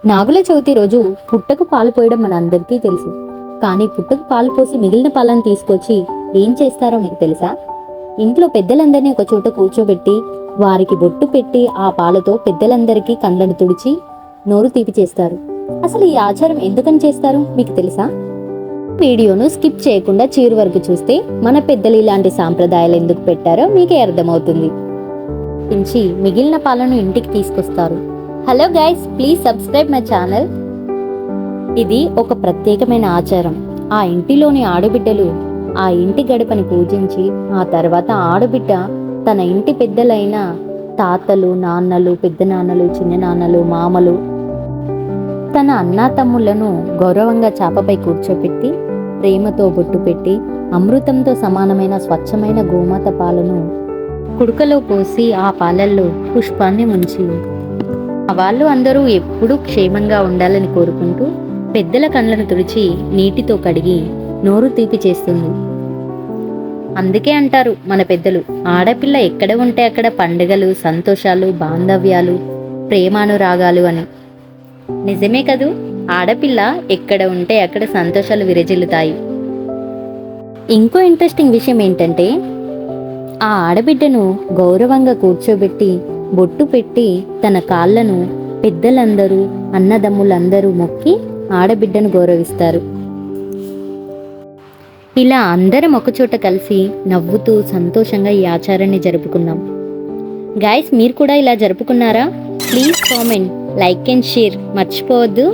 నాగుల చవితి రోజు పుట్టకు పాలు పోయడం మన అందరికీ తెలుసు. కానీ పుట్టకు పాలు పోసి మిగిలిన పాలను తీసుకొచ్చి ఏం చేస్తారో మీకు తెలుసా? ఇంట్లో పెద్దలందరినీ ఒక చోట కూర్చోబెట్టి వారికి బొట్టు పెట్టి ఆ పాలతో పెద్దలందరికీ కళ్ళను తుడిచి నోరు తీపి చేస్తారు. అసలు ఈ ఆచారం ఎందుకని చేస్తారు మీకు తెలుసా? వీడియోను స్కిప్ చేయకుండా చివరి వరకు చూస్తే మన పెద్దలు ఇలాంటి సాంప్రదాయాలు ఎందుకు పెట్టారో మీకే అర్థమవుతుంది. మిగిలిన పాలను ఇంటికి తీసుకొస్తారు. Hello guys, please subscribe my channel. ఇది ఒక ప్రత్యేకమైన ఆచారం. ఆ ఇంటిలోని ఆడబిడ్డలు ఆ ఇంటి గడపని పూజించి ఆ తర్వాత ఆడబిడ్డ తన ఇంటి పెద్దలైన తాతలు, నాన్నలు, పెద్ద నాన్నలు, చిన్న నాన్నలు, మామలు, తన అన్నా తమ్ముళ్లను గౌరవంగా చాపపై కూర్చోపెట్టి ప్రేమతో బొట్టు పెట్టి అమృతంతో సమానమైన స్వచ్ఛమైన గోమాత పాలను కుడుకలో పోసి ఆ పాలల్లో పుష్పాన్ని ముంచి వాళ్ళు అందరూ ఎప్పుడూ క్షేమంగా ఉండాలని కోరుకుంటూ పెద్దల కళ్ళను తుడిచి నీటితో కడిగి నోరు తీపి చేస్తుంది. అందుకే అంటారు మన పెద్దలు, ఆడపిల్ల ఎక్కడ ఉంటే అక్కడ పండుగలు, సంతోషాలు, బాంధవ్యాలు, ప్రేమానురాగాలు అని. నిజమే కదూ, ఆడపిల్ల ఎక్కడ ఉంటే అక్కడ సంతోషాలు విరజిల్లుతాయి. ఇంకో ఇంట్రెస్టింగ్ విషయం ఏంటంటే, ఆ ఆడబిడ్డను గౌరవంగా కూర్చోబెట్టి బొట్టు పెట్టి తన కాళ్ళను పెద్దలందరూ, అన్నదమ్ములందరూ మొక్కి ఆడబిడ్డను గౌరవిస్తారు. ఇలా అందరం ఒకచోట కలిసి నవ్వుతూ సంతోషంగా ఈ ఆచారాన్ని జరుపుకున్నాం. గైస్, మీరు కూడా ఇలా జరుపుకున్నారా? Please comment, like and share మర్చిపోవద్దు.